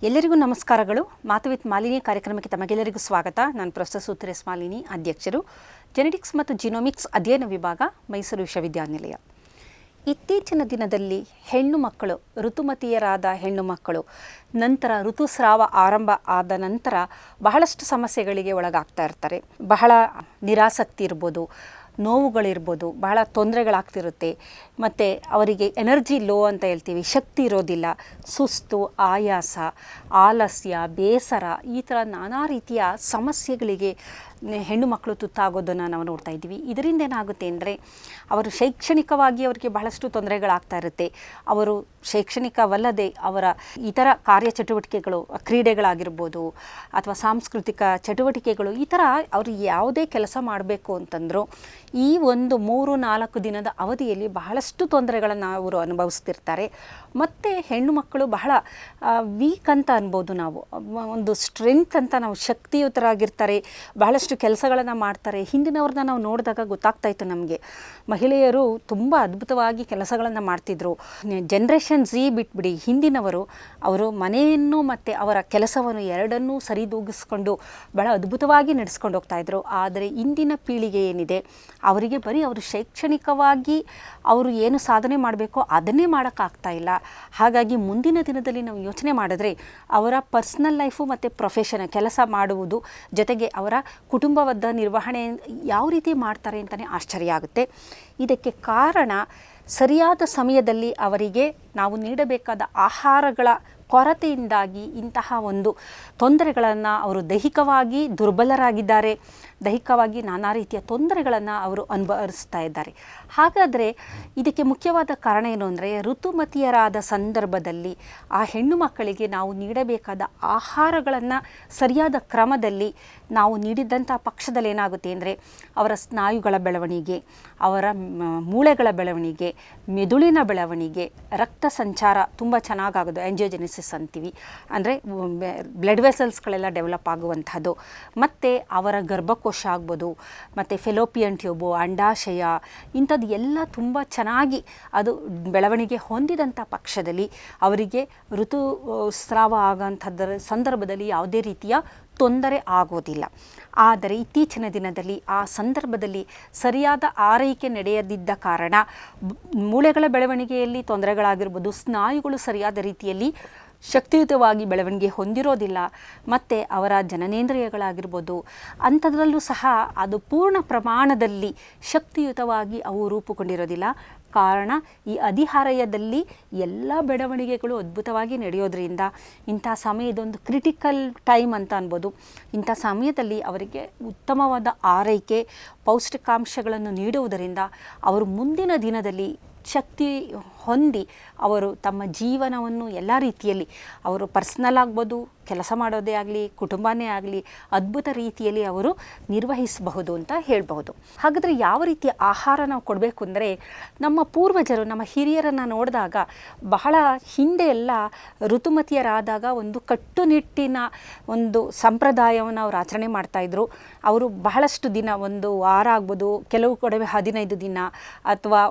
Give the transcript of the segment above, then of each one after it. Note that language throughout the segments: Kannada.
ಎಲ್ಲರಿಗೂ ನಮಸ್ಕಾರಗಳು. ಮಾತು ವಿತ್ ಮಾಲಿನಿ ಕಾರ್ಯಕ್ರಮಕ್ಕೆ ತಮಗೆಲ್ಲರಿಗೂ ಸ್ವಾಗತ. ನಾನು ಪ್ರೊಫೆಸರ್ ಸುರೇಶ್ ಮಾಲಿನಿ, ಅಧ್ಯಕ್ಷರು, ಜೆನೆಟಿಕ್ಸ್ ಮತ್ತು ಜಿನೋಮಿಕ್ಸ್ ಅಧ್ಯಯನ ವಿಭಾಗ, ಮೈಸೂರು ವಿಶ್ವವಿದ್ಯಾನಿಲಯ. ಇತ್ತೀಚಿನ ದಿನದಲ್ಲಿ ಹೆಣ್ಣು ಮಕ್ಕಳು, ಋತುಮತಿಯರಾದ ಹೆಣ್ಣು ಮಕ್ಕಳು ನಂತರ ಋತುಸ್ರಾವ ಆರಂಭ ಆದ ನಂತರ ಬಹಳಷ್ಟು ಸಮಸ್ಯೆಗಳಿಗೆ ಒಳಗಾಗ್ತಾ ಇರ್ತಾರೆ. ಬಹಳ ನಿರಾಸಕ್ತಿ ಇರ್ಬೋದು, ನೋವುಗಳಿರ್ಬೋದು, ಬಹಳ ತೊಂದರೆಗಳಾಗ್ತಿರುತ್ತೆ. ಮತ್ತು ಅವರಿಗೆ ಎನರ್ಜಿ ಲೋ ಅಂತ ಹೇಳ್ತೀವಿ, ಶಕ್ತಿ ಇರೋದಿಲ್ಲ, ಸುಸ್ತು, ಆಯಾಸ, ಆಲಸ್ಯ, ಬೇಸರ, ಈ ಥರ ನಾನಾ ರೀತಿಯ ಸಮಸ್ಯೆಗಳಿಗೆ ಹೆಣ್ಣು ಮಕ್ಕಳು ತುತ್ತಾಗೋದನ್ನು ನಾವು ನೋಡ್ತಾ ಇದ್ದೀವಿ. ಇದರಿಂದ ಏನಾಗುತ್ತೆ ಅಂದರೆ ಅವರು ಶೈಕ್ಷಣಿಕವಾಗಿ ಅವರಿಗೆ ಬಹಳಷ್ಟು ತೊಂದರೆಗಳಾಗ್ತಾ ಇರುತ್ತೆ. ಅವರು ಶೈಕ್ಷಣಿಕವಲ್ಲದೆ ಅವರ ಇತರ ಕಾರ್ಯಚಟುವಟಿಕೆಗಳು, ಕ್ರೀಡೆಗಳಾಗಿರ್ಬೋದು ಅಥವಾ ಸಾಂಸ್ಕೃತಿಕ ಚಟುವಟಿಕೆಗಳು, ಈ ಥರ ಅವರು ಯಾವುದೇ ಕೆಲಸ ಮಾಡಬೇಕು ಅಂತಂದರೂ ಈ ಒಂದು 3-4 ದಿನದ ಅವಧಿಯಲ್ಲಿ ಬಹಳಷ್ಟು ತೊಂದರೆಗಳನ್ನು ಅವರು ಅನುಭವಿಸ್ತಿರ್ತಾರೆ. ಮತ್ತು ಹೆಣ್ಣು ಮಕ್ಕಳು ಬಹಳ ವೀಕ್ ಅಂತ ಅನ್ಬೋದು. ನಾವು ಒಂದು ಸ್ಟ್ರೆಂತ್ ಅಂತ, ನಾವು ಶಕ್ತಿಯುತರಾಗಿರ್ತಾರೆ, ಬಹಳಷ್ಟು ಕೆಲಸಗಳನ್ನು ಮಾಡ್ತಾರೆ. ಹಿಂದಿನವ್ರನ್ನ ನಾವು ನೋಡಿದಾಗ ಗೊತ್ತಾಗ್ತಾ ಇತ್ತು ನಮಗೆ, ಮಹಿಳೆಯರು ತುಂಬ ಅದ್ಭುತವಾಗಿ ಕೆಲಸಗಳನ್ನು ಮಾಡ್ತಿದ್ರು. ಜನ್ರೇಷನ್ ಝಿ ಬಿಟ್ಬಿಡಿ, ಹಿಂದಿನವರು ಅವರು ಮನೆಯನ್ನು ಮತ್ತು ಅವರ ಕೆಲಸವನ್ನು ಎರಡನ್ನೂ ಸರಿದೂಗಿಸ್ಕೊಂಡು ಬಹಳ ಅದ್ಭುತವಾಗಿ ನಡೆಸ್ಕೊಂಡು ಹೋಗ್ತಾಯಿದ್ರು. ಆದರೆ ಇಂದಿನ ಪೀಳಿಗೆ ಏನಿದೆ, ಅವರಿಗೆ ಬರೀ ಅವರು ಶೈಕ್ಷಣಿಕವಾಗಿ ಅವರು ಏನು ಸಾಧನೆ ಮಾಡಬೇಕೋ ಅದನ್ನೇ ಮಾಡೋಕ್ಕಾಗ್ತಾ ಇಲ್ಲ. ಹಾಗಾಗಿ ಮುಂದಿನ ದಿನದಲ್ಲಿ ನಾವು ಯೋಚನೆ ಮಾಡಿದ್ರೆ ಅವರ ಪರ್ಸ್ನಲ್ ಲೈಫು ಮತ್ತು ಪ್ರೊಫೆಷನ್, ಕೆಲಸ ಮಾಡುವುದು ಜೊತೆಗೆ ಅವರ ಕುಟುಂಬಬದ್ಧ ನಿರ್ವಹಣೆ ಯಾವ ರೀತಿ ಮಾಡ್ತಾರೆ ಅಂತಲೇ ಆಶ್ಚರ್ಯ ಆಗುತ್ತೆ. ಇದಕ್ಕೆ ಕಾರಣ ಸರಿಯಾದ ಸಮಯದಲ್ಲಿ ಅವರಿಗೆ ನಾವು ನೀಡಬೇಕಾದ ಆಹಾರಗಳ ಕೊರತೆಯಿಂದಾಗಿ ಇಂತಹ ಒಂದು ತೊಂದರೆಗಳನ್ನು, ಅವರು ದೈಹಿಕವಾಗಿ ದುರ್ಬಲರಾಗಿದ್ದಾರೆ, ದೈಹಿಕವಾಗಿ ನಾನಾ ರೀತಿಯ ತೊಂದರೆಗಳನ್ನು ಅವರು ಅನುಭವಿಸ್ತಾ ಇದ್ದಾರೆ. ಹಾಗಾದರೆ ಇದಕ್ಕೆ ಮುಖ್ಯವಾದ ಕಾರಣ ಏನು ಅಂದರೆ, ಋತುಮತಿಯರಾದ ಸಂದರ್ಭದಲ್ಲಿ ಆ ಹೆಣ್ಣು ಮಕ್ಕಳಿಗೆ ನಾವು ನೀಡಬೇಕಾದ ಆಹಾರಗಳನ್ನು ಸರಿಯಾದ ಕ್ರಮದಲ್ಲಿ ನಾವು ನೀಡಿದಂಥ ಪಕ್ಷದಲ್ಲಿ ಏನಾಗುತ್ತೆ ಅಂದರೆ ಅವರ ಸ್ನಾಯುಗಳ ಬೆಳವಣಿಗೆ, ಅವರ ಮೂಳೆಗಳ ಬೆಳವಣಿಗೆ, ಮೆದುಳಿನ ಬೆಳವಣಿಗೆ, ರಕ್ತ ಸಂಚಾರ ತುಂಬ ಚೆನ್ನಾಗಾಗೋದು, ಆಂಜಿಯೋಜೆನಿಸಿಸ್ ಅಂತೀವಿ, ಅಂದರೆ ಬ್ಲಡ್ ವೆಸಲ್ಸ್ಗಳೆಲ್ಲ ಡೆವಲಪ್ ಆಗುವಂಥದ್ದು, ಮತ್ತು ಅವರ ಗರ್ಭಕೋಶ ಆಗ್ಬೋದು, ಮತ್ತು ಫೆಲೋಪಿಯನ್ ಟ್ಯೂಬು, ಅಂಡಾಶಯ, ಇಂಥದ್ದು ಎಲ್ಲ ತುಂಬ ಚೆನ್ನಾಗಿ ಅದು ಬೆಳವಣಿಗೆ ಹೊಂದಿದಂಥ ಪಕ್ಷದಲ್ಲಿ ಅವರಿಗೆ ಋತುಸ್ರಾವ ಆಗೋಂಥದ್ದರ ಸಂದರ್ಭದಲ್ಲಿ ಯಾವುದೇ ರೀತಿಯ ತೊಂದರೆ ಆಗೋದಿಲ್ಲ. ಆದರೆ ಇತ್ತೀಚಿನ ದಿನದಲ್ಲಿ ಆ ಸಂದರ್ಭದಲ್ಲಿ ಸರಿಯಾದ ಆರೈಕೆ ನಡೆಯದಿದ್ದ ಕಾರಣ ಮೂಳೆಗಳ ಬೆಳವಣಿಗೆಯಲ್ಲಿ ತೊಂದರೆಗಳಾಗಿರ್ಬೋದು, ಸ್ನಾಯುಗಳು ಸರಿಯಾದ ರೀತಿಯಲ್ಲಿ ಶಕ್ತಿಯುತವಾಗಿ ಬೆಳವಣಿಗೆ ಹೊಂದಿರೋದಿಲ್ಲ, ಮತ್ತು ಅವರ ಜನನೇಂದ್ರಿಯಗಳಾಗಿರ್ಬೋದು ಅಂಥದ್ರಲ್ಲೂ ಸಹ ಅದು ಪೂರ್ಣ ಪ್ರಮಾಣದಲ್ಲಿ ಶಕ್ತಿಯುತವಾಗಿ ಅವು ರೂಪುಗೊಂಡಿರೋದಿಲ್ಲ. ಕಾರಣ ಈ ಅಧಿಹಾರಯದಲ್ಲಿ ಎಲ್ಲ ಬೆಳವಣಿಗೆಗಳು ಅದ್ಭುತವಾಗಿ ನಡೆಯೋದ್ರಿಂದ ಇಂಥ ಸಮಯ ಇದೊಂದು ಕ್ರಿಟಿಕಲ್ ಟೈಮ್ ಅಂತ ಅನ್ಬೋದು. ಇಂಥ ಸಮಯದಲ್ಲಿ ಅವರಿಗೆ ಉತ್ತಮವಾದ ಆರೈಕೆ, ಪೌಷ್ಟಿಕಾಂಶಗಳನ್ನು ನೀಡುವುದರಿಂದ ಅವರು ಮುಂದಿನ ದಿನದಲ್ಲಿ ಶಕ್ತಿ ಹೊಂದಿ ಅವರು ತಮ್ಮ ಜೀವನವನ್ನು ಎಲ್ಲ ರೀತಿಯಲ್ಲಿ, ಅವರು ಪರ್ಸ್ನಲ್ ಆಗ್ಬೋದು, ಕೆಲಸ ಮಾಡೋದೇ ಆಗಲಿ, ಕುಟುಂಬನೇ ಆಗಲಿ, ಅದ್ಭುತ ರೀತಿಯಲ್ಲಿ ಅವರು ನಿರ್ವಹಿಸಬಹುದು ಅಂತ ಹೇಳ್ಬಹುದು. ಹಾಗಾದರೆ ಯಾವ ರೀತಿಯ ಆಹಾರ ನಾವು ಕೊಡಬೇಕು ಅಂದರೆ, ನಮ್ಮ ಪೂರ್ವಜರು, ನಮ್ಮ ಹಿರಿಯರನ್ನು ನೋಡಿದಾಗ ಬಹಳ ಹಿಂದೆ ಎಲ್ಲ ಋತುಮತಿಯರಾದಾಗ ಒಂದು ಕಟ್ಟುನಿಟ್ಟಿನ ಒಂದು ಸಂಪ್ರದಾಯವನ್ನು ಅವರು ಆಚರಣೆ ಮಾಡ್ತಾಯಿದ್ರು. ಅವರು ಬಹಳಷ್ಟು ದಿನ, ಒಂದು ವಾರ ಆಗ್ಬೋದು, ಕೆಲವು ಕಡೆ 15 ದಿನ ಅಥವಾ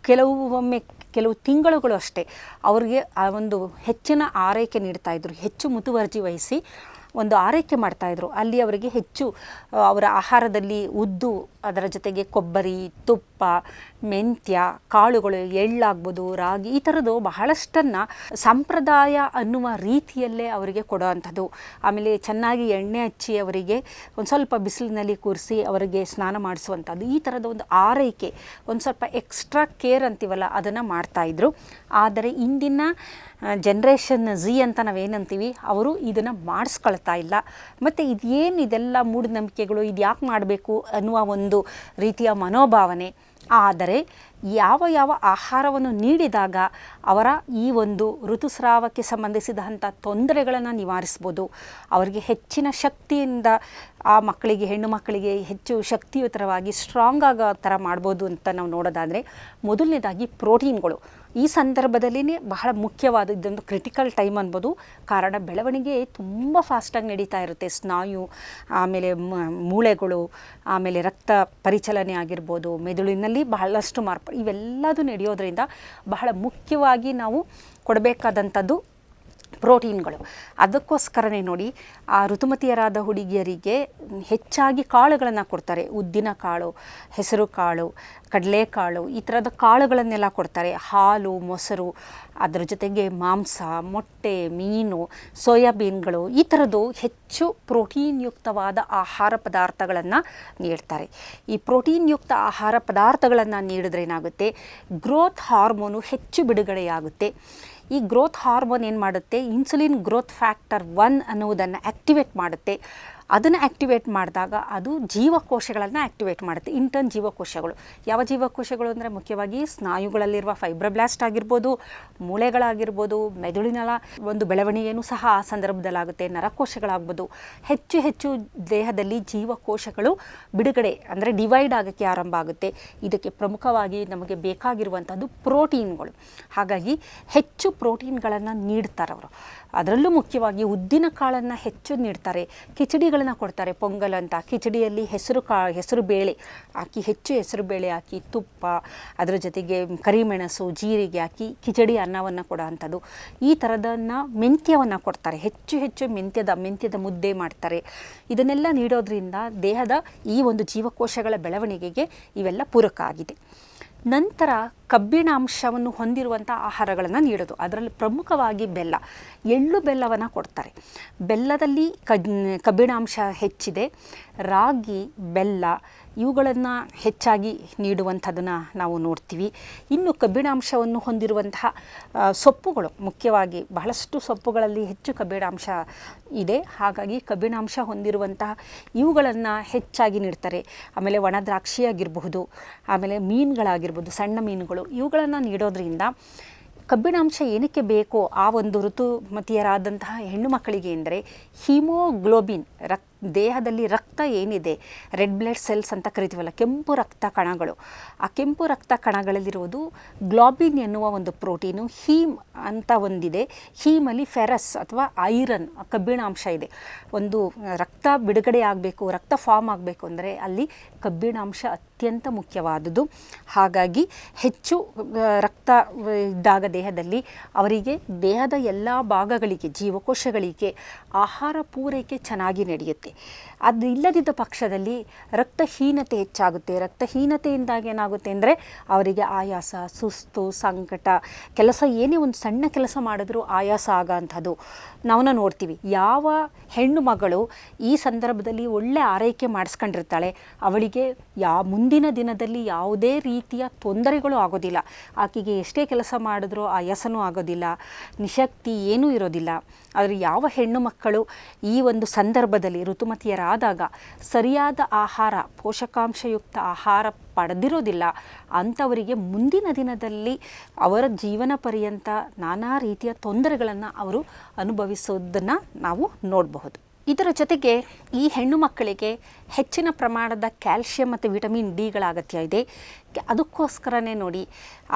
ಕೆಲವೊಮ್ಮೆ ಕೆಲವು ತಿಂಗಳುಗಳು ಅಷ್ಟೇ ಅವ್ರಿಗೆ ಆ ಒಂದು ಹೆಚ್ಚಿನ ಆರೈಕೆ ನೀಡ್ತಾಯಿದ್ರು. ಹೆಚ್ಚು ಮುತುವರ್ಜಿ ವಹಿಸಿ ಒಂದು ಆರೈಕೆ ಮಾಡ್ತಾಯಿದ್ರು. ಅಲ್ಲಿ ಅವರಿಗೆ ಹೆಚ್ಚು ಅವರ ಆಹಾರದಲ್ಲಿ ಉದ್ದು, ಅದರ ಜೊತೆಗೆ ಕೊಬ್ಬರಿ, ತುಪ್ಪ, ಮೆಂತ್ಯ, ಕಾಳುಗಳು, ಎಳ್ಳಾಗ್ಬೋದು, ರಾಗಿ, ಈ ಥರದ್ದು ಬಹಳಷ್ಟನ್ನು ಸಂಪ್ರದಾಯ ಅನ್ನುವ ರೀತಿಯಲ್ಲೇ ಅವರಿಗೆ ಕೊಡೋ ಅಂಥದ್ದು. ಆಮೇಲೆ ಚೆನ್ನಾಗಿ ಎಣ್ಣೆ ಹಚ್ಚಿ ಅವರಿಗೆ ಒಂದು ಸ್ವಲ್ಪ ಬಿಸಿಲಿನಲ್ಲಿ ಕೂರಿಸಿ ಅವರಿಗೆ ಸ್ನಾನ ಮಾಡಿಸುವಂಥದ್ದು, ಈ ಥರದ ಒಂದು ಆರೈಕೆ, ಒಂದು ಸ್ವಲ್ಪ ಎಕ್ಸ್ಟ್ರಾ ಕೇರ್ ಅಂತೀವಲ್ಲ ಅದನ್ನು ಮಾಡ್ತಾಯಿದ್ರು. ಆದರೆ ಇಂದಿನ ಜನ್ರೇಷನ್ ಝಿ ಅಂತ ನಾವೇನಂತೀವಿ, ಅವರು ಇದನ್ನು ಮಾಡಿಸ್ಕೊಳ್ತಾ ಇಲ್ಲ. ಮತ್ತು ಇದೆಲ್ಲ ಮೂಢನಂಬಿಕೆಗಳು, ಇದು ಯಾಕೆ ಮಾಡಬೇಕು ಅನ್ನುವ ಒಂದು ರೀತಿಯ ಮನೋಭಾವನೆ. ಆದರೆ ಯಾವ ಆಹಾರವನ್ನು ನೀಡಿದಾಗ ಅವರ ಈ ಒಂದು ಋತುಸ್ರಾವಕ್ಕೆ ಸಂಬಂಧಿಸಿದಂಥ ತೊಂದರೆಗಳನ್ನು ನಿವಾರಿಸ್ಬೋದು, ಅವರಿಗೆ ಹೆಚ್ಚಿನ ಶಕ್ತಿಯಿಂದ ಆ ಮಕ್ಕಳಿಗೆ, ಹೆಣ್ಣು ಮಕ್ಕಳಿಗೆ ಹೆಚ್ಚು ಶಕ್ತಿಯುತರವಾಗಿ ಸ್ಟ್ರಾಂಗ್ ಆಗೋ ಥರ ಮಾಡ್ಬೋದು ಅಂತ ನಾವು ನೋಡೋದಾದರೆ, ಮೊದಲನೇದಾಗಿ ಪ್ರೋಟೀನ್ಗಳು ಈ ಸಂದರ್ಭದಲ್ಲಿನೇ ಬಹಳ ಮುಖ್ಯವಾದ, ಇದೊಂದು ಕ್ರಿಟಿಕಲ್ ಟೈಮ್ ಅನ್ಬೋದು. ಕಾರಣ ಬೆಳವಣಿಗೆ ತುಂಬ ಫಾಸ್ಟಾಗಿ ನಡೀತಾ ಇರುತ್ತೆ. ಸ್ನಾಯು, ಆಮೇಲೆ ಮೂಳೆಗಳು, ಆಮೇಲೆ ರಕ್ತ ಪರಿಚಲನೆ ಆಗಿರ್ಬೋದು, ಮೆದುಳಿನಲ್ಲಿ ಬಹಳಷ್ಟು ಮಾರ್ಪಾಡು, ಇವೆಲ್ಲದೂ ನಡೆಯೋದ್ರಿಂದ ಬಹಳ ಮುಖ್ಯವಾಗಿ ನಾವು ಕೊಡಬೇಕಾದಂಥದ್ದು ಪ್ರೋಟೀನ್ಗಳು. ಅದಕ್ಕೋಸ್ಕರನೇ ನೋಡಿ ಆ ಋತುಮತಿಯರಾದ ಹುಡುಗಿಯರಿಗೆ ಹೆಚ್ಚಾಗಿ ಕಾಳುಗಳನ್ನು ಕೊಡ್ತಾರೆ. ಉದ್ದಿನ ಕಾಳು, ಹೆಸರು ಕಾಳು, ಕಡಲೆಕಾಳು, ಈ ಥರದ ಕಾಳುಗಳನ್ನೆಲ್ಲ ಕೊಡ್ತಾರೆ. ಹಾಲು, ಮೊಸರು, ಅದರ ಜೊತೆಗೆ ಮಾಂಸ, ಮೊಟ್ಟೆ, ಮೀನು, ಸೋಯಾಬೀನ್ಗಳು, ಈ ಥರದ್ದು ಹೆಚ್ಚು ಪ್ರೋಟೀನ್ ಯುಕ್ತವಾದ ಆಹಾರ ಪದಾರ್ಥಗಳನ್ನು ನೀಡ್ತಾರೆ. ಈ ಪ್ರೋಟೀನ್ ಯುಕ್ತ ಆಹಾರ ಪದಾರ್ಥಗಳನ್ನು ನೀಡಿದ್ರೆ ಏನಾಗುತ್ತೆ, ಗ್ರೋತ್ ಹಾರ್ಮೋನು ಹೆಚ್ಚು ಬಿಡುಗಡೆಯಾಗುತ್ತೆ. ಈ ಗ್ರೋತ್ ಹಾರ್ಮೋನ್ ಏನು ಮಾಡುತ್ತೆ, ಇನ್ಸುಲಿನ್ ಗ್ರೋತ್ ಫ್ಯಾಕ್ಟರ್ 1 ಅನ್ನುವುದನ್ನು ಆ್ಯಕ್ಟಿವೇಟ್ ಮಾಡುತ್ತೆ. ಅದನ್ನು ಆ್ಯಕ್ಟಿವೇಟ್ ಮಾಡಿದಾಗ ಅದು ಜೀವಕೋಶಗಳನ್ನು ಆ್ಯಕ್ಟಿವೇಟ್ ಮಾಡುತ್ತೆ. ಇಂಟರ್ನ್ ಜೀವಕೋಶಗಳು, ಯಾವ ಜೀವಕೋಶಗಳು ಅಂದರೆ ಮುಖ್ಯವಾಗಿ ಸ್ನಾಯುಗಳಲ್ಲಿರುವ ಫೈಬ್ರೋಬ್ಲಾಸ್ಟ್ ಆಗಿರ್ಬೋದು, ಮೂಳೆಗಳಾಗಿರ್ಬೋದು, ಮೆದುಳಿನ ಒಂದು ಬೆಳವಣಿಗೆಯೂ ಸಹ ಆ ಸಂದರ್ಭದಲ್ಲಾಗುತ್ತೆ, ನರಕೋಶಗಳಾಗ್ಬೋದು. ಹೆಚ್ಚು ಹೆಚ್ಚು ದೇಹದಲ್ಲಿ ಜೀವಕೋಶಗಳು ಬಿಡುಗಡೆ ಅಂದರೆ ಡಿವೈಡ್ ಆಗೋಕ್ಕೆ ಆರಂಭ ಆಗುತ್ತೆ. ಇದಕ್ಕೆ ಪ್ರಮುಖವಾಗಿ ನಮಗೆ ಬೇಕಾಗಿರುವಂಥದ್ದು ಪ್ರೋಟೀನ್ಗಳು. ಹಾಗಾಗಿ ಹೆಚ್ಚು ಪ್ರೋಟೀನ್ಗಳನ್ನು ನೀಡ್ತಾರೆ ಅವರು. ಅದರಲ್ಲೂ ಮುಖ್ಯವಾಗಿ ಉದ್ದಿನ ಕಾಳನ್ನು ಹೆಚ್ಚು ನೀಡ್ತಾರೆ. ಕಿಚಡಿಗಳನ್ನು ಕೊಡ್ತಾರೆ, ಪೊಂಗಲ್ ಅಂತ. ಕಿಚಡಿಯಲ್ಲಿ ಹೆಸರು ಬೇಳೆ ಹಾಕಿ, ಹೆಚ್ಚು ಹೆಸರು ಬೇಳೆ ಹಾಕಿ, ತುಪ್ಪ, ಅದರ ಜೊತೆಗೆ ಕರಿಮೆಣಸು, ಜೀರಿಗೆ ಹಾಕಿ ಕಿಚಡಿ ಅನ್ನವನ್ನು ಕೊಡೋ ಅಂಥದ್ದು. ಈ ಥರದನ್ನು ಮೆಂತ್ಯವನ್ನು ಕೊಡ್ತಾರೆ, ಹೆಚ್ಚು ಹೆಚ್ಚು ಮೆಂತ್ಯದ ಮುದ್ದೆ ಮಾಡ್ತಾರೆ. ಇದನ್ನೆಲ್ಲ ನೀಡೋದ್ರಿಂದ ದೇಹದ ಈ ಒಂದು ಜೀವಕೋಶಗಳ ಬೆಳವಣಿಗೆಗೆ ಇವೆಲ್ಲ ಪೂರಕ ಆಗಿದೆ. ನಂತರ ಕಬ್ಬಿಣಾಂಶವನ್ನು ಹೊಂದಿರುವಂಥ ಆಹಾರಗಳನ್ನು ನೀಡೋದು. ಅದರಲ್ಲಿ ಪ್ರಮುಖವಾಗಿ ಬೆಲ್ಲ, ಎಳ್ಳು ಬೆಲ್ಲವನ್ನು ಕೊಡ್ತಾರೆ. ಬೆಲ್ಲದಲ್ಲಿ ಕಬ್ಬಿಣಾಂಶ ಹೆಚ್ಚಿದೆ. ರಾಗಿ, ಬೆಲ್ಲ ಇವುಗಳನ್ನು ಹೆಚ್ಚಾಗಿ ನೀಡುವಂಥದ್ದನ್ನು ನಾವು ನೋಡ್ತೀವಿ. ಇನ್ನು ಕಬ್ಬಿಣಾಂಶವನ್ನು ಹೊಂದಿರುವಂತಹ ಸೊಪ್ಪುಗಳು, ಮುಖ್ಯವಾಗಿ ಬಹಳಷ್ಟು ಸೊಪ್ಪುಗಳಲ್ಲಿ ಹೆಚ್ಚು ಕಬ್ಬಿಣಾಂಶ ಇದೆ. ಹಾಗಾಗಿ ಕಬ್ಬಿಣಾಂಶ ಹೊಂದಿರುವಂತಹ ಇವುಗಳನ್ನು ಹೆಚ್ಚಾಗಿ ನೀಡ್ತಾರೆ. ಆಮೇಲೆ ಒಣ ದ್ರಾಕ್ಷಿ ಆಗಿರಬಹುದು, ಆಮೇಲೆ ಮೀನುಗಳಾಗಿರ್ಬೋದು, ಸಣ್ಣ ಮೀನುಗಳು, ಇವುಗಳನ್ನು ನೀಡೋದ್ರಿಂದ ಕಬ್ಬಿಣಾಂಶ ಏನಕ್ಕೆ ಬೇಕೋ ಆ ಒಂದು ಋತುಮತಿಯರಾದಂತಹ ಹೆಣ್ಣು ಮಕ್ಕಳಿಗೆ ಅಂದರೆ ಹಿಮೋಗ್ಲೋಬಿನ್, ದೇಹದಲ್ಲಿ ರಕ್ತ ಏನಿದೆ, ರೆಡ್ ಬ್ಲಡ್ ಸೆಲ್ಸ್ ಅಂತ ಕರಿತೀವಲ್ಲ, ಕೆಂಪು ರಕ್ತ ಕಣಗಳು, ಆ ಕೆಂಪು ರಕ್ತ ಕಣಗಳಲ್ಲಿರುವುದು ಗ್ಲೋಬಿನ್ ಎನ್ನುವ ಒಂದು ಪ್ರೋಟೀನು. ಹೀಮ್ ಅಂತ ಒಂದಿದೆ. ಹೀಮಲ್ಲಿ ಫೆರಸ್ ಅಥವಾ ಐರನ್, ಕಬ್ಬಿಣಾಂಶ ಇದೆ. ಒಂದು ರಕ್ತ ಬಿಡುಗಡೆ ಆಗಬೇಕು, ರಕ್ತ ಫಾರ್ಮ್ ಆಗಬೇಕು ಅಂದರೆ ಅಲ್ಲಿ ಕಬ್ಬಿಣಾಂಶ ಅತ್ಯಂತ ಮುಖ್ಯವಾದುದು. ಹಾಗಾಗಿ ಹೆಚ್ಚು ರಕ್ತ ಇದ್ದಾಗ ದೇಹದಲ್ಲಿ ಅವರಿಗೆ ದೇಹದ ಎಲ್ಲ ಭಾಗಗಳಿಗೆ, ಜೀವಕೋಶಗಳಿಗೆ ಆಹಾರ ಪೂರೈಕೆ ಚೆನ್ನಾಗಿ ನಡೆಯುತ್ತೆ. ಅದು ಇಲ್ಲದಿದ್ದ ಪಕ್ಷದಲ್ಲಿ ರಕ್ತಹೀನತೆ ಹೆಚ್ಚಾಗುತ್ತೆ. ರಕ್ತಹೀನತೆಯಿಂದಾಗಿ ಏನಾಗುತ್ತೆ ಅಂದರೆ ಅವರಿಗೆ ಆಯಾಸ, ಸುಸ್ತು, ಸಂಕಟ, ಏನೇ ಒಂದು ಸಣ್ಣ ಕೆಲಸ ಮಾಡಿದ್ರೂ ಆಯಾಸ ಆಗೋಂಥದ್ದು ನಾವು ನೋಡ್ತೀವಿ. ಯಾವ ಹೆಣ್ಣು ಮಗಳು ಈ ಸಂದರ್ಭದಲ್ಲಿ ಒಳ್ಳೆ ಆರೈಕೆ ಮಾಡಿಸ್ಕೊಂಡಿರ್ತಾಳೆ ಅವಳಿಗೆ ಮುಂದಿನ ದಿನದಲ್ಲಿ ಯಾವುದೇ ರೀತಿಯ ತೊಂದರೆಗಳು ಆಗೋದಿಲ್ಲ. ಆಕೆಗೆ ಎಷ್ಟೇ ಕೆಲಸ ಮಾಡಿದ್ರೂ ಆಯಾಸನೂ ಆಗೋದಿಲ್ಲ, ನಿಶಕ್ತಿ ಏನೂ ಇರೋದಿಲ್ಲ. ಆದರೆ ಯಾವ ಹೆಣ್ಣು ಮಕ್ಕಳು ಈ ಒಂದು ಸಂದರ್ಭದಲ್ಲಿ ಋತುಮತಿಯರಾದಾಗ ಸರಿಯಾದ ಆಹಾರ, ಪೋಷಕಾಂಶಯುಕ್ತ ಆಹಾರ ಪಡೆದಿರೋದಿಲ್ಲ, ಅಂಥವರಿಗೆ ಮುಂದಿನ ದಿನದಲ್ಲಿ ಅವರ ಜೀವನ ಪರ್ಯಂತ ನಾನಾ ರೀತಿಯ ತೊಂದರೆಗಳನ್ನು ಅವರು ಅನುಭವಿಸೋದನ್ನು ನಾವು ನೋಡಬಹುದು. ಇದರ ಜೊತೆಗೆ ಈ ಹೆಣ್ಣು ಮಕ್ಕಳಿಗೆ ಹೆಚ್ಚಿನ ಪ್ರಮಾಣದ ಕ್ಯಾಲ್ಶಿಯಂ ಮತ್ತು ವಿಟಮಿನ್ ಡಿಗಳ ಅಗತ್ಯ ಇದೆ. ಅದಕ್ಕೋಸ್ಕರನೇ ನೋಡಿ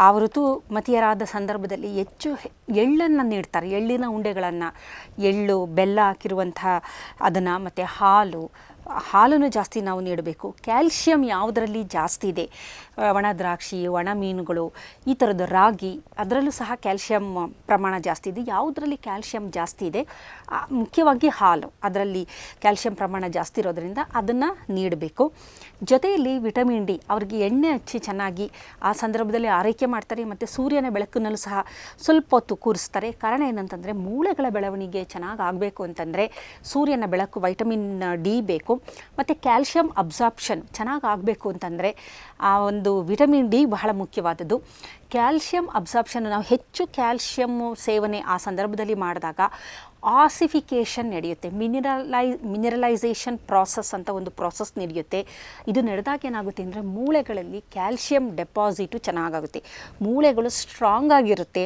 ಆ ಋತುಮತಿಯರಾದ ಸಂದರ್ಭದಲ್ಲಿ ಹೆಚ್ಚು ಎಳ್ಳನ್ನು ನೀಡ್ತಾರೆ. ಎಳ್ಳಿನ ಉಂಡೆಗಳನ್ನು, ಎಳ್ಳು, ಬೆಲ್ಲ ಹಾಕಿರುವಂತಹ ಅದನ್ನು, ಮತ್ತು ಹಾಲನ್ನು ಜಾಸ್ತಿ ನಾವು ನೀಡಬೇಕು. ಕ್ಯಾಲ್ಶಿಯಂ ಯಾವುದರಲ್ಲಿ ಜಾಸ್ತಿ ಇದೆ, ಒಣ ದ್ರಾಕ್ಷಿ, ಒಣ ಮೀನುಗಳು, ಈ ಥರದ್ದು, ರಾಗಿ, ಅದರಲ್ಲೂ ಸಹ ಕ್ಯಾಲ್ಶಿಯಂ ಪ್ರಮಾಣ ಜಾಸ್ತಿ ಇದೆ. ಯಾವುದರಲ್ಲಿ ಕ್ಯಾಲ್ಶಿಯಂ ಜಾಸ್ತಿ ಇದೆ, ಮುಖ್ಯವಾಗಿ ಹಾಲು, ಅದರಲ್ಲಿ ಕ್ಯಾಲ್ಶಿಯಂ ಪ್ರಮಾಣ ಜಾಸ್ತಿ ಇರೋದರಿಂದ ಅದನ್ನು ನೀಡಬೇಕು. ಜೊತೆಯಲ್ಲಿ ವಿಟಮಿನ್ ಡಿ, ಅವ್ರಿಗೆ ಎಣ್ಣೆ ಹಚ್ಚಿ ಚೆನ್ನಾಗಿ ಆ ಸಂದರ್ಭದಲ್ಲಿ ಆರೈಕೆ ಮಾಡ್ತಾರೆ. ಮತ್ತು ಸೂರ್ಯನ ಬೆಳಕಿನಲ್ಲೂ ಸಹ ಸ್ವಲ್ಪ ಹೊತ್ತು ಕೂರಿಸ್ತಾರೆ. ಕಾರಣ ಏನಂತಂದರೆ ಮೂಳೆಗಳ ಬೆಳವಣಿಗೆ ಚೆನ್ನಾಗಿ ಆಗಬೇಕು ಅಂತಂದರೆ ಸೂರ್ಯನ ಬೆಳಕು, ವೈಟಮಿನ್ ಡಿ ಬೇಕು. ಮತ್ತು ಕ್ಯಾಲ್ಶಿಯಂ ಅಬ್ಸಾರ್ಪ್ಷನ್ ಚೆನ್ನಾಗಿ ಆಗಬೇಕು ಅಂತಂದರೆ ಆ ಒಂದು ವಿಟಮಿನ್ ಡಿ ಬಹಳ ಮುಖ್ಯವಾದದ್ದು. ಕ್ಯಾಲ್ಶಿಯಂ ಅಬ್ಸಾರ್ಪ್ಷನ್, ನಾವು ಹೆಚ್ಚು ಕ್ಯಾಲ್ಶಿಯಂ ಸೇವನೆ ಆ ಸಂದರ್ಭದಲ್ಲಿ ಮಾಡಿದಾಗ ಆಸಿಫಿಕೇಷನ್ ನಡೆಯುತ್ತೆ. ಮಿನರಲೈಸೇಷನ್ ಪ್ರಾಸೆಸ್ ಅಂತ ಒಂದು ಪ್ರಾಸೆಸ್ ನಡೆಯುತ್ತೆ. ಇದು ನಡೆದಾಗ ಏನಾಗುತ್ತೆ ಅಂದರೆ ಮೂಳೆಗಳಲ್ಲಿ ಕ್ಯಾಲ್ಶಿಯಂ ಡೆಪಾಸಿಟು ಚೆನ್ನಾಗಾಗುತ್ತೆ, ಮೂಳೆಗಳು ಸ್ಟ್ರಾಂಗ್ ಆಗಿರುತ್ತೆ.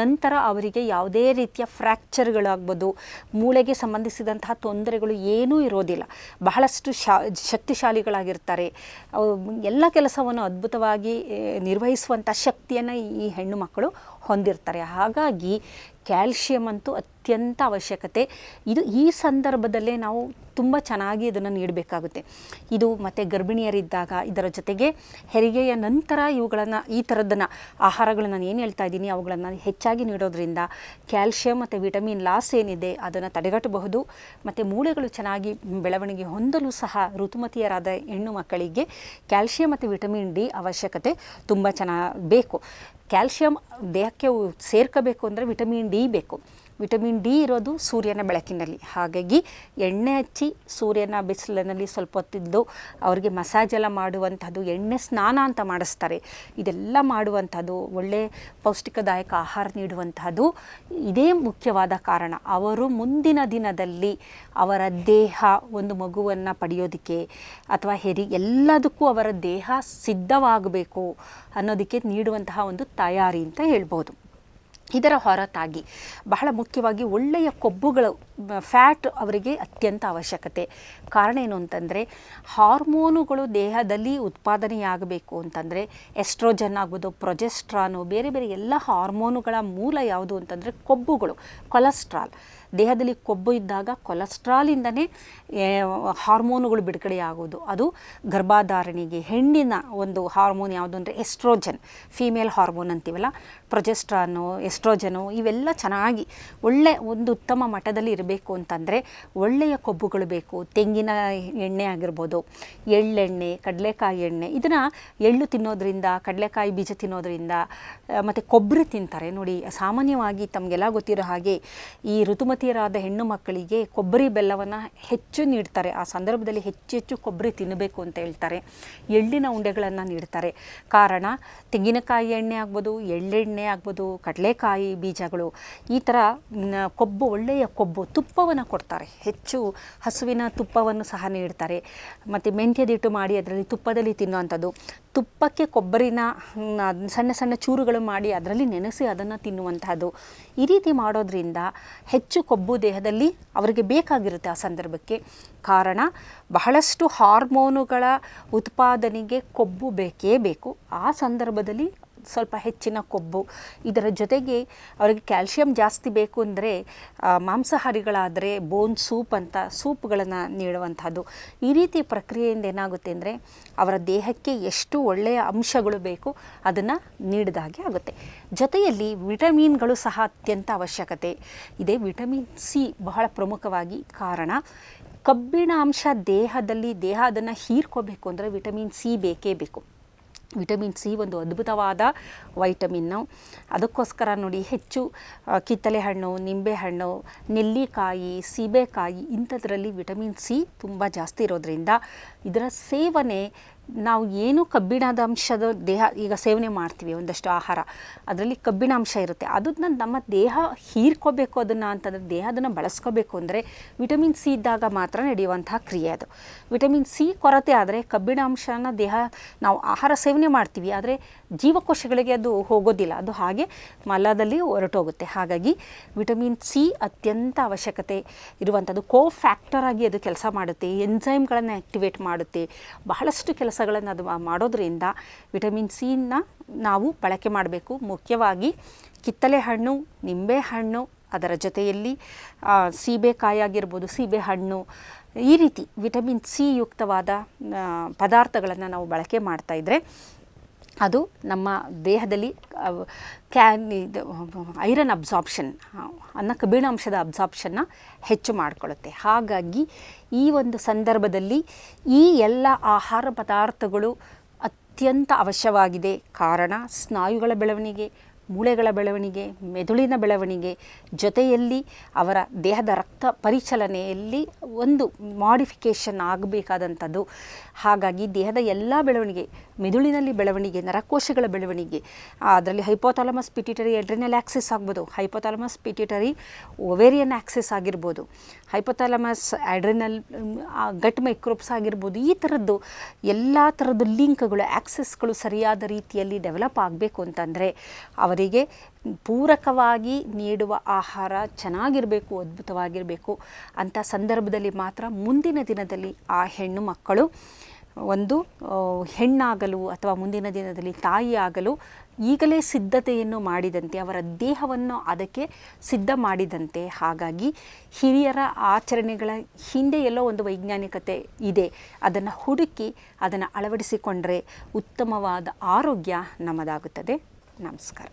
ನಂತರ ಅವರಿಗೆ ಯಾವುದೇ ರೀತಿಯ ಫ್ರ್ಯಾಕ್ಚರ್ಗಳಾಗ್ಬೋದು, ಮೂಳೆಗೆ ಸಂಬಂಧಿಸಿದಂತಹ ತೊಂದರೆಗಳು ಏನೂ ಇರೋದಿಲ್ಲ. ಬಹಳಷ್ಟು ಶಕ್ತಿಶಾಲಿಗಳಾಗಿರ್ತಾರೆ. ಎಲ್ಲ ಕೆಲಸವನ್ನು ಅದ್ಭುತವಾಗಿ ನಿರ್ವಹಿಸುವಂಥ ಶಕ್ತಿಯನ್ನು ಈ ಹೆಣ್ಣು ಮಕ್ಕಳು ಹೊಂದಿರ್ತಾರೆ. ಹಾಗಾಗಿ ಕ್ಯಾಲ್ಶಿಯಂ ಅಂತೂ ಅತ್ಯಂತ ಅವಶ್ಯಕತೆ. ಈ ಸಂದರ್ಭದಲ್ಲೇ ನಾವು ತುಂಬ ಚೆನ್ನಾಗಿ ಇದನ್ನು ನೀಡಬೇಕಾಗುತ್ತೆ. ಇದು ಮತ್ತು ಗರ್ಭಿಣಿಯರಿದ್ದಾಗ, ಇದರ ಜೊತೆಗೆ ಹೆರಿಗೆಯ ನಂತರ ಈ ಥರದ್ದನ್ನು ಆಹಾರಗಳು ನಾನು ಏನು ಹೇಳ್ತಾ ಇದ್ದೀನಿ ಅವುಗಳನ್ನು ಹೆಚ್ಚಾಗಿ ನೀಡೋದ್ರಿಂದ ಕ್ಯಾಲ್ಶಿಯಂ ಮತ್ತು ವಿಟಮಿನ್ ಲಾಸ್ ಏನಿದೆ ಅದನ್ನು ತಡೆಗಟ್ಟಬಹುದು. ಮತ್ತು ಮೂಳೆಗಳು ಚೆನ್ನಾಗಿ ಬೆಳವಣಿಗೆ ಹೊಂದಲು ಸಹ ಋತುಮತಿಯರಾದ ಹೆಣ್ಣು ಮಕ್ಕಳಿಗೆ ಕ್ಯಾಲ್ಶಿಯಂ ಮತ್ತು ವಿಟಮಿನ್ ಡಿ ಅವಶ್ಯಕತೆ ತುಂಬ ಬೇಕು. ಕ್ಯಾಲ್ಶಿಯಂ ದೇಹಕ್ಕೆ ಸೇರ್ಕೋಬೇಕು ಅಂದರೆ ವಿಟಮಿನ್ ಡಿ ಬೇಕು. ವಿಟಮಿನ್ ಡಿ ಇರೋದು ಸೂರ್ಯನ ಬೆಳಕಿನಲ್ಲಿ. ಹಾಗಾಗಿ ಎಣ್ಣೆ ಹಚ್ಚಿ ಸೂರ್ಯನ ಬಿಸಿಲಿನಲ್ಲಿ ಸ್ವಲ್ಪ ಹೊತ್ತಿದ್ದು ಅವರಿಗೆ ಮಸಾಜ್ ಎಲ್ಲ ಮಾಡುವಂಥದ್ದು, ಎಣ್ಣೆ ಸ್ನಾನ ಅಂತ ಮಾಡಿಸ್ತಾರೆ. ಇದೆಲ್ಲ ಮಾಡುವಂಥದ್ದು, ಒಳ್ಳೆ ಪೌಷ್ಟಿಕದಾಯಕ ಆಹಾರ ನೀಡುವಂತಹದ್ದು ಇದೇ ಮುಖ್ಯವಾದ ಕಾರಣ. ಅವರು ಮುಂದಿನ ದಿನದಲ್ಲಿ ಅವರ ದೇಹ ಒಂದು ಮಗುವನ್ನು ಪಡೆಯೋದಕ್ಕೆ ಅಥವಾ ಎಲ್ಲದಕ್ಕೂ ಅವರ ದೇಹ ಸಿದ್ಧವಾಗಬೇಕು ಅನ್ನೋದಕ್ಕೆ ನೀಡುವಂತಹ ಒಂದು ತಯಾರಿ ಅಂತ ಹೇಳ್ಬೋದು. ಇದರ ಹೊರತಾಗಿ ಬಹಳ ಮುಖ್ಯವಾಗಿ ಒಳ್ಳೆಯ ಕೊಬ್ಬುಗಳು, ಫ್ಯಾಟ್ ಅವರಿಗೆ ಅತ್ಯಂತ ಅವಶ್ಯಕತೆ. ಕಾರಣ ಏನು ಅಂತಂದರೆ, ಹಾರ್ಮೋನುಗಳು ದೇಹದಲ್ಲಿ ಉತ್ಪಾದನೆಯಾಗಬೇಕು ಅಂತಂದರೆ ಎಸ್ಟ್ರೋಜನ್ ಆಗ್ಬೋದು, ಪ್ರೊಜೆಸ್ಟ್ರಾನು, ಬೇರೆ ಬೇರೆ ಎಲ್ಲ ಹಾರ್ಮೋನುಗಳ ಮೂಲ ಯಾವುದು ಅಂತಂದರೆ ಕೊಬ್ಬುಗಳು, ಕೊಲೆಸ್ಟ್ರಾಲ್. ದೇಹದಲ್ಲಿ ಕೊಬ್ಬು ಇದ್ದಾಗ ಕೊಲೆಸ್ಟ್ರಾಲಿಂದನೇ ಹಾರ್ಮೋನುಗಳು ಬಿಡುಗಡೆಯಾಗೋದು. ಅದು ಗರ್ಭಧಾರಣೆಗೆ ಹೆಣ್ಣಿನ ಒಂದು ಹಾರ್ಮೋನ್ ಯಾವುದು ಅಂದರೆ ಎಸ್ಟ್ರೋಜನ್, ಫೀಮೇಲ್ ಹಾರ್ಮೋನ್ ಅಂತೀವಲ್ಲ, ಪ್ರೊಜೆಸ್ಟ್ರಾನು, ಎಸ್ಟ್ರೋಜನು, ಇವೆಲ್ಲ ಚೆನ್ನಾಗಿ ಒಳ್ಳೆ ಒಂದು ಉತ್ತಮ ಮಟ್ಟದಲ್ಲಿ ಇರಬೇಕು ಅಂತಂದರೆ ಒಳ್ಳೆಯ ಕೊಬ್ಬುಗಳು ಬೇಕು. ತೆಂಗಿನ ಎಣ್ಣೆ ಆಗಿರ್ಬೋದು, ಎಳ್ಳೆಣ್ಣೆ, ಕಡಲೆಕಾಯಿ ಎಣ್ಣೆ, ಇದನ್ನು ಎಳ್ಳು ತಿನ್ನೋದ್ರಿಂದ, ಕಡಲೆಕಾಯಿ ಬೀಜ ತಿನ್ನೋದ್ರಿಂದ, ಮತ್ತು ಕೊಬ್ಬರಿ ತಿಂತಾರೆ ನೋಡಿ. ಸಾಮಾನ್ಯವಾಗಿ ತಮಗೆಲ್ಲ ಗೊತ್ತಿರೋ ಹಾಗೆ ಈ ಋತುಮತಿಯರಾದ ಹೆಣ್ಣು ಮಕ್ಕಳಿಗೆ ಕೊಬ್ಬರಿ ಬೆಲ್ಲವನ್ನು ಹೆಚ್ಚು ನೀಡ್ತಾರೆ. ಆ ಸಂದರ್ಭದಲ್ಲಿ ಹೆಚ್ಚು ಕೊಬ್ಬರಿ ತಿನ್ನಬೇಕು ಅಂತ ಹೇಳ್ತಾರೆ. ಎಳ್ಳಿನ ಉಂಡೆಗಳನ್ನು ನೀಡ್ತಾರೆ. ಕಾರಣ ತೆಂಗಿನಕಾಯಿ ಎಣ್ಣೆ ಆಗ್ಬೋದು, ಎಳ್ಳೆಣ್ಣೆ ಆಗ್ಬೋದು, ಕಡಲೆಕಾಯಿ ಬೀಜಗಳು, ಈ ಥರ ಕೊಬ್ಬು, ಒಳ್ಳೆಯ ಕೊಬ್ಬು, ತುಪ್ಪವನ್ನು ಕೊಡ್ತಾರೆ. ಹೆಚ್ಚು ಹಸುವಿನ ತುಪ್ಪವನ್ನು ಸಹ ನೀಡ್ತಾರೆ. ಮತ್ತು ಮೆಂತ್ಯದಿಟ್ಟು ಮಾಡಿ ಅದರಲ್ಲಿ ತುಪ್ಪದಲ್ಲಿ ತಿನ್ನುವಂಥದ್ದು, ತುಪ್ಪಕ್ಕೆ ಕೊಬ್ಬರಿನ ಸಣ್ಣ ಸಣ್ಣ ಚೂರುಗಳು ಮಾಡಿ ಅದರಲ್ಲಿ ನೆನೆಸಿ ಅದನ್ನು ತಿನ್ನುವಂತಹದ್ದು. ಈ ರೀತಿ ಮಾಡೋದ್ರಿಂದ ಹೆಚ್ಚು ಕೊಬ್ಬು ದೇಹದಲ್ಲಿ ಅವರಿಗೆ ಬೇಕಾಗಿರುತ್ತೆ ಆ ಸಂದರ್ಭಕ್ಕೆ. ಕಾರಣ ಬಹಳಷ್ಟು ಹಾರ್ಮೋನುಗಳ ಉತ್ಪಾದನೆಗೆ ಕೊಬ್ಬು ಬೇಕೇ ಬೇಕು. ಆ ಸಂದರ್ಭದಲ್ಲಿ ಸ್ವಲ್ಪ ಹೆಚ್ಚಿನ ಕೊಬ್ಬು, ಇದರ ಜೊತೆಗೆ ಅವರಿಗೆ ಕ್ಯಾಲ್ಶಿಯಂ ಜಾಸ್ತಿ ಬೇಕು ಅಂದರೆ ಮಾಂಸಾಹಾರಿಗಳಾದರೆ ಬೋನ್ ಸೂಪ್ ಅಂತ ಸೂಪ್ಗಳನ್ನು ನೀಡುವಂಥದ್ದು. ಈ ರೀತಿ ಪ್ರಕ್ರಿಯೆಯಿಂದ ಏನಾಗುತ್ತೆ ಅಂದರೆ ಅವರ ದೇಹಕ್ಕೆ ಎಷ್ಟು ಒಳ್ಳೆಯ ಅಂಶಗಳು ಬೇಕು ಅದನ್ನು ನೀಡಿದಾಗೆ ಆಗುತ್ತೆ. ಜೊತೆಯಲ್ಲಿ ವಿಟಮಿನ್ಗಳು ಸಹ ಅತ್ಯಂತ ಅವಶ್ಯಕತೆ ಇದೆ. ವಿಟಮಿನ್ ಸಿ ಬಹಳ ಪ್ರಮುಖವಾಗಿ. ಕಾರಣ ಕಬ್ಬಿಣ ಅಂಶ ದೇಹ ಅದನ್ನು ಹೀರ್ಕೋಬೇಕು ಅಂದರೆ ವಿಟಮಿನ್ ಸಿ ಬೇಕೇ ಬೇಕು. ವಿಟಮಿನ್ ಸಿ ಒಂದು ಅದ್ಭುತವಾದ ವೈಟಮಿನ್ನು. ಅದಕ್ಕೋಸ್ಕರ ನೋಡಿ, ಹೆಚ್ಚು ಕಿತ್ತಳೆ ಹಣ್ಣು, ನಿಂಬೆಹಣ್ಣು, ನೆಲ್ಲಿಕಾಯಿ, ಸೀಬೆಕಾಯಿ ಇಂಥದ್ರಲ್ಲಿ ವಿಟಮಿನ್ ಸಿ ತುಂಬ ಜಾಸ್ತಿ ಇರೋದ್ರಿಂದ ಇದರ ಸೇವನೆ ನಾವು ಏನು ಕಬ್ಬಿಣದ ಅಂಶದ ಈಗ ಸೇವನೆ ಮಾಡ್ತೀವಿ ಒಂದಷ್ಟು ಆಹಾರ, ಅದರಲ್ಲಿ ಕಬ್ಬಿಣ ಅಂಶ ಇರುತ್ತೆ. ಅದನ್ನು ನಮ್ಮ ದೇಹ ಹೀರ್ಕೋಬೇಕು ಅಂತಂದರೆ ದೇಹ ಅದನ್ನು ಬಳಸ್ಕೋಬೇಕು ಅಂದರೆ ವಿಟಮಿನ್ ಸಿ ಇದ್ದಾಗ ಮಾತ್ರ ನಡೆಯುವಂತಹ ಕ್ರಿಯೆ ಅದು. ವಿಟಮಿನ್ ಸಿ ಕೊರತೆ ಆದರೆ ಕಬ್ಬಿಣ ಅಂಶನ ನಾವು ಆಹಾರ ಸೇವನೆ ಮಾಡ್ತೀವಿ, ಆದರೆ ಜೀವಕೋಶಗಳಿಗೆ ಅದು ಹೋಗೋದಿಲ್ಲ, ಅದು ಹಾಗೆ ಮಲದಲ್ಲಿ ಹೊರಟೋಗುತ್ತೆ. ಹಾಗಾಗಿ ವಿಟಮಿನ್ ಸಿ ಅತ್ಯಂತ ಅವಶ್ಯಕತೆ ಇರುವಂಥದ್ದು. ಫ್ಯಾಕ್ಟರ್ ಆಗಿ ಅದು ಕೆಲಸ ಮಾಡುತ್ತೆ, ಎನ್ಸೈಮ್ಗಳನ್ನು ಆ್ಯಕ್ಟಿವೇಟ್ ಮಾಡುತ್ತೆ, ಬಹಳಷ್ಟು ಕೆಲಸಗಳನ್ನು ಅದು ಮಾಡೋದ್ರಿಂದ ವಿಟಮಿನ್ ಸಿನ ನಾವು ಬಳಕೆ ಮಾಡಬೇಕು. ಮುಖ್ಯವಾಗಿ ಕಿತ್ತಳೆ ಹಣ್ಣು, ನಿಂಬೆಹಣ್ಣು, ಅದರ ಜೊತೆಯಲ್ಲಿ ಸೀಬೆಕಾಯಿ ಆಗಿರ್ಬೋದು, ಸೀಬೆಹಣ್ಣು, ಈ ರೀತಿ ವಿಟಮಿನ್ ಸಿ ಯುಕ್ತವಾದ ಪದಾರ್ಥಗಳನ್ನು ನಾವು ಬಳಕೆ ಮಾಡ್ತಾಯಿದ್ರೆ ಅದು ನಮ್ಮ ದೇಹದಲ್ಲಿ ಐರನ್ ಅಬ್ಸಾರ್ಪ್ಷನ್ ಕಬ್ಬಿಣಾಂಶದ ಅಬ್ಸಾರ್ಪ್ಷನ್ನ ಹೆಚ್ಚು ಮಾಡಿಕೊಳ್ಳುತ್ತೆ. ಹಾಗಾಗಿ ಈ ಒಂದು ಸಂದರ್ಭದಲ್ಲಿ ಈ ಎಲ್ಲ ಆಹಾರ ಪದಾರ್ಥಗಳು ಅತ್ಯಂತ ಅವಶ್ಯವಾಗಿದೆ. ಕಾರಣ ಸ್ನಾಯುಗಳ ಬೆಳವಣಿಗೆ, ಮೂಳೆಗಳ ಬೆಳವಣಿಗೆ, ಮೆದುಳಿನ ಬೆಳವಣಿಗೆ, ಜೊತೆಯಲ್ಲಿ ಅವರ ದೇಹದ ರಕ್ತ ಪರಿಚಲನೆಯಲ್ಲಿ ಒಂದು ಮಾಡಿಫಿಕೇಷನ್ ಆಗಬೇಕಾದಂಥದ್ದು. ಹಾಗಾಗಿ ದೇಹದ ಎಲ್ಲ ಬೆಳವಣಿಗೆ, ಮೆದುಳಿನಲ್ಲಿ ಬೆಳವಣಿಗೆ, ನರಕೋಶಗಳ ಬೆಳವಣಿಗೆ, ಅದರಲ್ಲಿ ಹೈಪೋಥಾಲಮಸ್ ಪಿಟ್ಯೂಟರಿ ಅಡ್ರಿನಲ್ ಆಕ್ಸಿಸ್ ಆಗ್ಬೋದು, ಹೈಪೋಥಾಲಮಸ್ ಪಿಟ್ಯೂಟರಿ ಒವೇರಿಯನ್ ಆಕ್ಸಿಸ್ ಆಗಿರ್ಬೋದು, ಹೈಪೋಥಾಲಮಸ್ ಅಡ್ರಿನಲ್ ಗಟ್ ಮೈಕ್ರೋಬ್ಸ್ ಆಗಿರ್ಬೋದು. ಈ ಥರದ್ದು ಎಲ್ಲ ಥರದ್ದು ಲಿಂಕ್ಗಳು, ಆಕ್ಸಿಸ್ಗಳು ಸರಿಯಾದ ರೀತಿಯಲ್ಲಿ ಡೆವಲಪ್ ಆಗಬೇಕು ಅಂತಂದರೆ ಅವರಿಗೆ ಪೂರಕವಾಗಿ ನೀಡುವ ಆಹಾರ ಚೆನ್ನಾಗಿರಬೇಕು, ಅದ್ಭುತವಾಗಿರಬೇಕು. ಅಂಥ ಸಂದರ್ಭದಲ್ಲಿ ಮಾತ್ರ ಮುಂದಿನ ದಿನದಲ್ಲಿ ಆ ಹೆಣ್ಣು ಮಕ್ಕಳು ಒಂದು ಹೆಣ್ಣಾಗಲು ಅಥವಾ ಮುಂದಿನ ದಿನದಲ್ಲಿ ತಾಯಿಯಾಗಲು ಈಗಲೇ ಸಿದ್ಧತೆಯನ್ನು ಮಾಡಿದಂತೆ, ಅವರ ದೇಹವನ್ನು ಅದಕ್ಕೆ ಸಿದ್ಧ ಮಾಡಿದಂತೆ. ಹಾಗಾಗಿ ಹಿರಿಯರ ಆಚರಣೆಗಳ ಹಿಂದೆ ಎಲ್ಲೋ ಒಂದು ವೈಜ್ಞಾನಿಕತೆ ಇದೆ. ಅದನ್ನು ಹುಡುಕಿ ಅದನ್ನು ಅಳವಡಿಸಿಕೊಂಡರೆ ಉತ್ತಮವಾದ ಆರೋಗ್ಯ ನಮ್ಮದಾಗುತ್ತದೆ. ನಮಸ್ಕಾರ.